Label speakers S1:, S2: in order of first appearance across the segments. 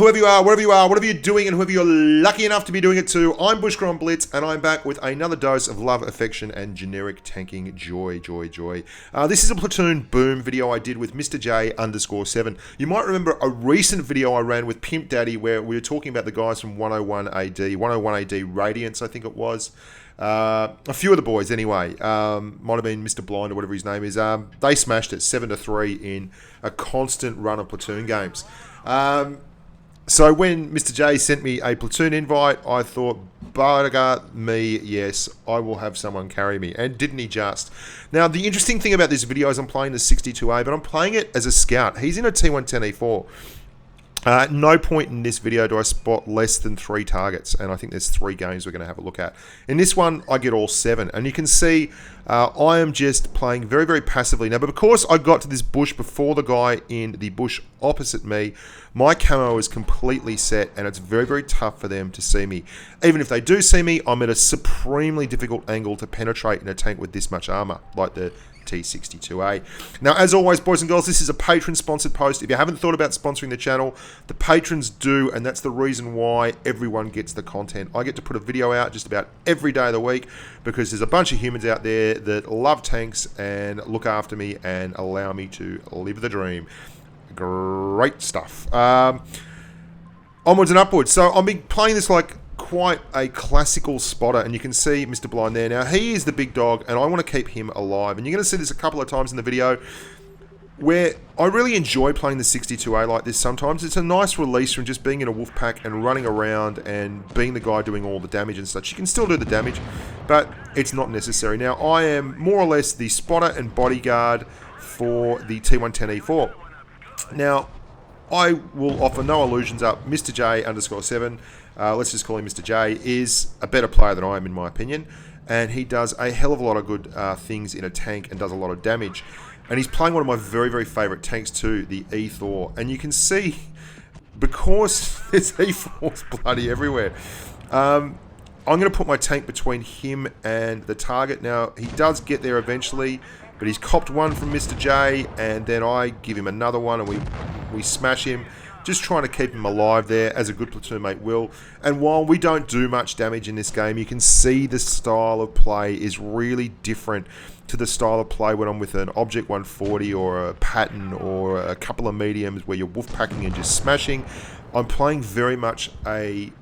S1: whoever you are, wherever you are, whatever you're doing, and whoever you're lucky enough to be doing it to, I'm Bushka on Blitz, and I'm back with another dose of love, affection, and generic tanking joy. This is a Platoon boom video I did with MrJ_7. You might remember a recent video I ran with Pimp Daddy where we were talking about the guys from 101 AD Radiance, I think it was. A few of the boys anyway, might have been Mr. Blind or whatever his name is. They smashed it 7-3 in a constant run of Platoon games. So when MrJ sent me a Platoon invite, I thought, bugger me, yes, I will have someone carry me. And didn't he just? Now, the interesting thing about this video is I'm playing the 62A, but I'm playing it as a scout. He's in a T110E4. At no point in this video do I spot less than 3 targets, and I think there's 3 games we're going to have a look at. In this one, I get all 7, and you can see I am just playing very, very passively. Now, but because I got to this bush before the guy in the bush opposite me, my camo is completely set, and it's very, very tough for them to see me. Even if they do see me, I'm at a supremely difficult angle to penetrate in a tank with this much armor, like the T62A. Now, as always, boys and girls, this is a patron-sponsored post. If you haven't thought about sponsoring the channel, the patrons do, and that's the reason why everyone gets the content. I get to put a video out just about every day of the week because there's a bunch of humans out there that love tanks and look after me and allow me to live the dream. Great stuff. Onwards and upwards. So I've been playing this like quite a classical spotter, and you can see Mr. Blind there. Now, he is the big dog, and I want to keep him alive. And you're going to see this a couple of times in the video where I really enjoy playing the 62A like this sometimes. It's a nice release from just being in a wolf pack and running around and being the guy doing all the damage and such. You can still do the damage, but it's not necessary. Now, I am more or less the spotter and bodyguard for the T110E4. Now, I will offer no illusions up. MrJ_7, let's just call him Mr. J, is a better player than I am in my opinion, and he does a hell of a lot of good things in a tank and does a lot of damage. And he's playing one of my very, very favourite tanks too, the E4. And you can see, because there's E4s bloody everywhere, I'm going to put my tank between him and the target. Now, he does get there eventually, but he's copped one from Mr. J, and then I give him another one, and we smash him, just trying to keep him alive there, as a good platoon mate will. And while we don't do much damage in this game, you can see the style of play is really different to the style of play when I'm with an Object 140 or a Pattern or a couple of mediums where you're wolf packing and just smashing. I'm playing very much a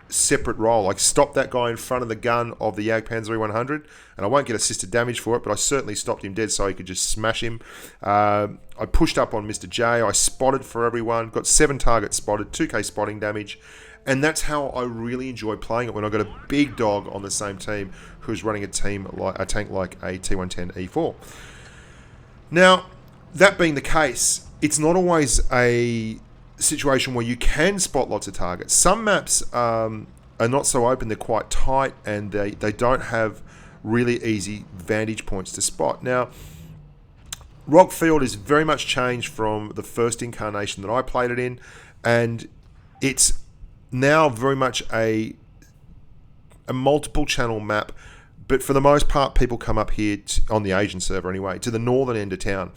S1: separate role. Like, stop that guy in front of the gun of the Jagdpanzer 100, and I won't get assisted damage for it, but I certainly stopped him dead so he could just smash him. I pushed up on Mr. J, I spotted for everyone, got 7 targets spotted, 2k spotting damage, and that's how I really enjoy playing it when I've got a big dog on the same team who's running a tank like a T110E4. Now, that being the case, it's not always a situation where you can spot lots of targets. Some maps are not so open, they're quite tight, and they don't have really easy vantage points to spot. Now, Rockfield is very much changed from the first incarnation that I played it in, and it's now very much a multiple channel map, but for the most part people come up here on the Asian server anyway, to the northern end of town.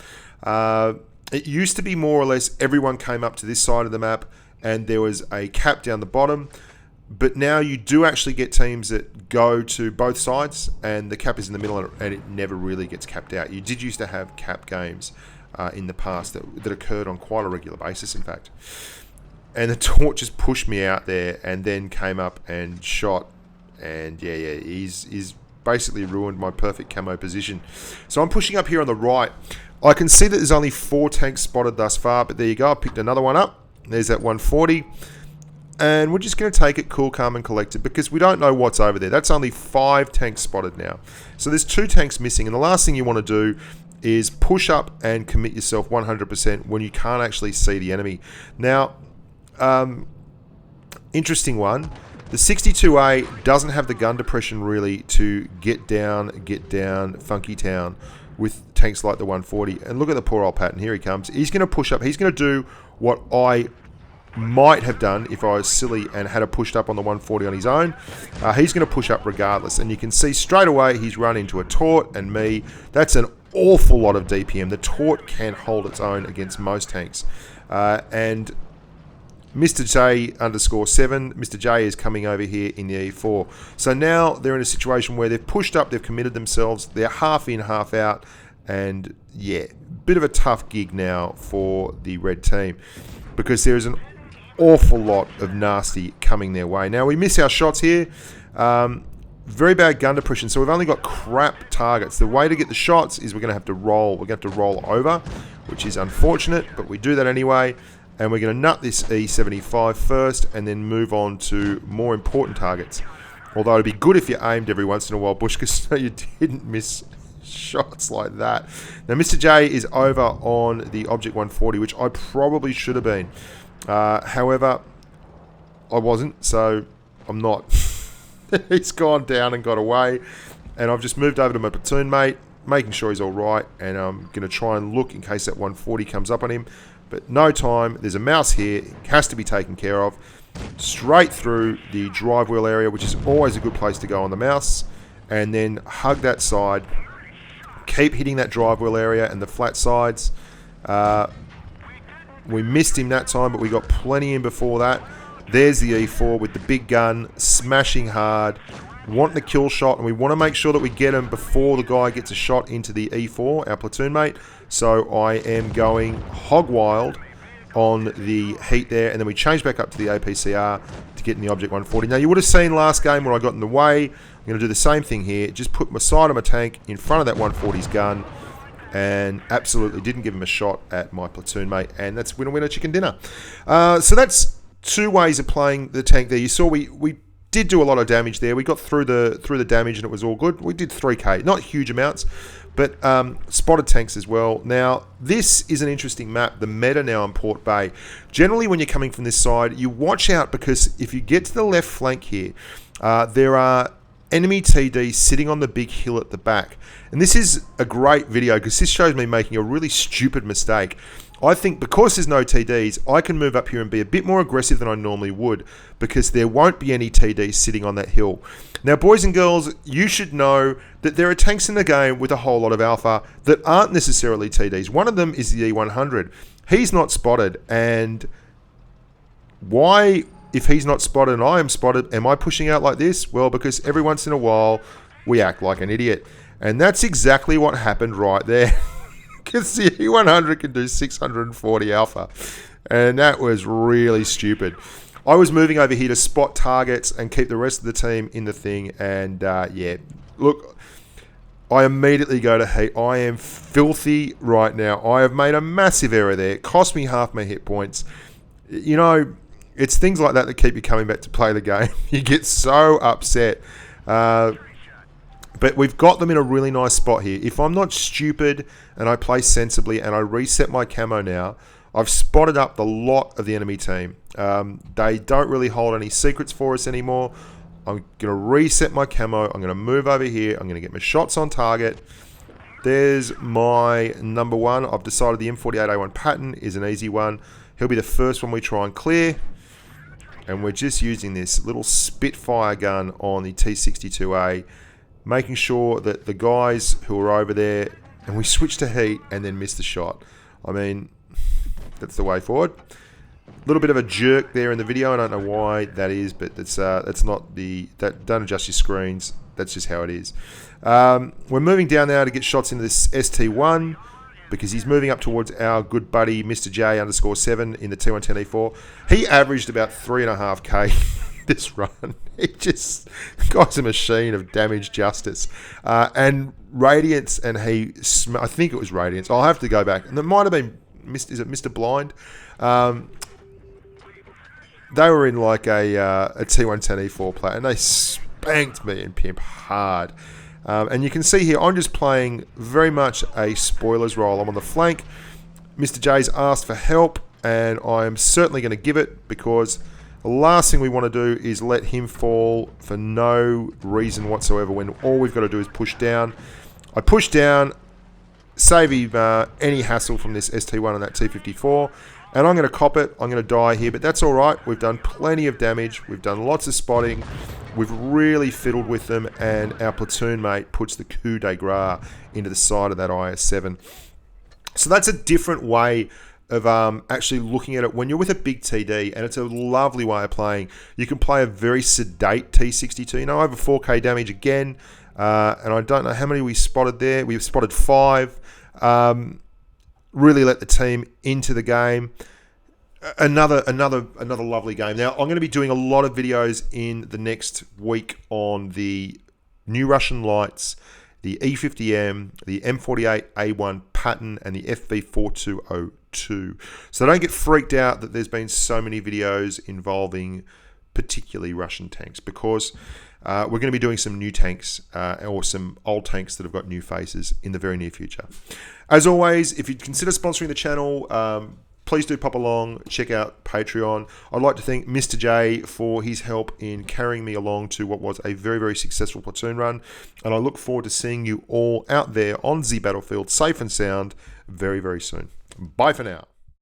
S1: It used to be more or less everyone came up to this side of the map and there was a cap down the bottom, but now you do actually get teams that go to both sides and the cap is in the middle and it never really gets capped out. You did used to have cap games in the past that occurred on quite a regular basis, in fact. And the Torch just pushed me out there and then came up and shot, and yeah, he's basically ruined my perfect camo position. So I'm pushing up here on the right. I can see that there's only 4 tanks spotted thus far, but there you go, I picked another one up. There's that 140. And we're just going to take it cool, calm, and collected because we don't know what's over there. That's only 5 tanks spotted now. So there's 2 tanks missing, and the last thing you want to do is push up and commit yourself 100% when you can't actually see the enemy. Now, interesting one. The 62A doesn't have the gun depression really to get down Funky Town with tanks like the 140. And look at the poor old Patton. Here he comes. He's going to push up. He's going to do what I might have done if I was silly and had a pushed up on the 140 on his own. He's going to push up regardless. And you can see straight away he's run into a Tort and me. That's an awful lot of DPM. The Tort can hold its own against most tanks. And MrJ_7, Mr. J is coming over here in the E4. So now they're in a situation where they've pushed up, they've committed themselves, they're half in, half out, and yeah, bit of a tough gig now for the red team because there's an awful lot of nasty coming their way. Now we miss our shots here. Very bad gun depression, so we've only got crap targets. The way to get the shots is we're going to have to roll. We're going to have to roll over, which is unfortunate, but we do that anyway. And we're going to nut this E75 first and then move on to more important targets. Although it'd be good if you aimed every once in a while, Bushka, so you didn't miss shots like that. Now, Mr. J is over on the Object 140, which I probably should have been. However, I wasn't, so I'm not. He's gone down and got away. And I've just moved over to my platoon mate, making sure he's all right. And I'm going to try and look in case that 140 comes up on him. But no time. There's a mouse here. It has to be taken care of. Straight through the drive wheel area, which is always a good place to go on the mouse. And then hug that side. Keep hitting that drive wheel area and the flat sides. We missed him that time, but we got plenty in before that. There's the E4 with the big gun, smashing hard, wanting the kill shot, and we want to make sure that we get him before the guy gets a shot into the E4, our platoon mate. So I am going hog wild on the heat there, and then we change back up to the APCR to get in the Object 140. Now, you would have seen last game where I got in the way. I'm going to do the same thing here. Just put my side of my tank in front of that 140's gun, and absolutely didn't give him a shot at my platoon mate, and that's winner chicken dinner. So that's two ways of playing the tank there. You saw we did do a lot of damage there. We got through the damage and it was all good. We did 3k, not huge amounts, but spotted tanks as well. Now, this is an interesting map, the meta now on Port Bay. Generally, when you're coming from this side, you watch out because if you get to the left flank here, there are enemy TDs sitting on the big hill at the back. And this is a great video because this shows me making a really stupid mistake. I think because there's no TDs, I can move up here and be a bit more aggressive than I normally would because there won't be any TDs sitting on that hill. Now, boys and girls, you should know that there are tanks in the game with a whole lot of alpha that aren't necessarily TDs. One of them is the E100. He's not spotted. And why, if he's not spotted and I am spotted, am I pushing out like this? Well, because every once in a while, we act like an idiot. And that's exactly what happened right there. Because the E100 can do 640 alpha. And that was really stupid. I was moving over here to spot targets and keep the rest of the team in the thing. And yeah, look, I immediately go to heat. I am filthy right now. I have made a massive error there. It cost me half my hit points. You know, it's things like that that keep you coming back to play the game. You get so upset. But we've got them in a really nice spot here. If I'm not stupid and I play sensibly and I reset my camo now, I've spotted up the lot of the enemy team. They don't really hold any secrets for us anymore. I'm going to reset my camo. I'm going to move over here. I'm going to get my shots on target. There's my number one. I've decided the M48A1 pattern is an easy one. He'll be the first one we try and clear. And we're just using this little Spitfire gun on the T62A, making sure that the guys who are over there, and we switch to heat and then miss the shot. I mean, that's the way forward. A little bit of a jerk there in the video. I don't know why that is, but that's not the... Don't adjust your screens. That's just how it is. We're moving down now to get shots into this ST1 because he's moving up towards our good buddy MrJ_7 in the T110E4. He averaged about 3.5k this run. He just... The guy's a machine of damage justice. And Radiance and he... I think it was Radiance. I'll have to go back. And it might have been... Is it Mr. Blind? They were in like a T110E4 Plat, and they spanked me and Pimp hard. And you can see here, I'm just playing very much a spoilers role. I'm on the flank. Mr. J's asked for help, and I'm certainly going to give it because the last thing we want to do is let him fall for no reason whatsoever when all we've got to do is push down. I push down, save him any hassle from this ST1 and that T54. And I'm going to cop it. I'm going to die here, but that's all right. We've done plenty of damage. We've done lots of spotting. We've really fiddled with them, and our platoon mate puts the coup de grace into the side of that IS-7. So that's a different way of actually looking at it when you're with a big TD, and it's a lovely way of playing. You can play a very sedate T62, you know, over 4k damage again, and I don't know how many we spotted there. We've spotted 5. Really let the team into the game. Another lovely game. Now, I'm going to be doing a lot of videos in the next week on the new Russian lights, the E50M, the M48A1 pattern, and the FV4202. So don't get freaked out that there's been so many videos involving particularly Russian tanks, because we're going to be doing some new tanks or some old tanks that have got new faces in the very near future. As always, if you consider sponsoring the channel, please do pop along, check out Patreon. I'd like to thank MrJ for his help in carrying me along to what was a very, very successful Platoon run. And I look forward to seeing you all out there on the battlefield, safe and sound, very, very soon. Bye for now.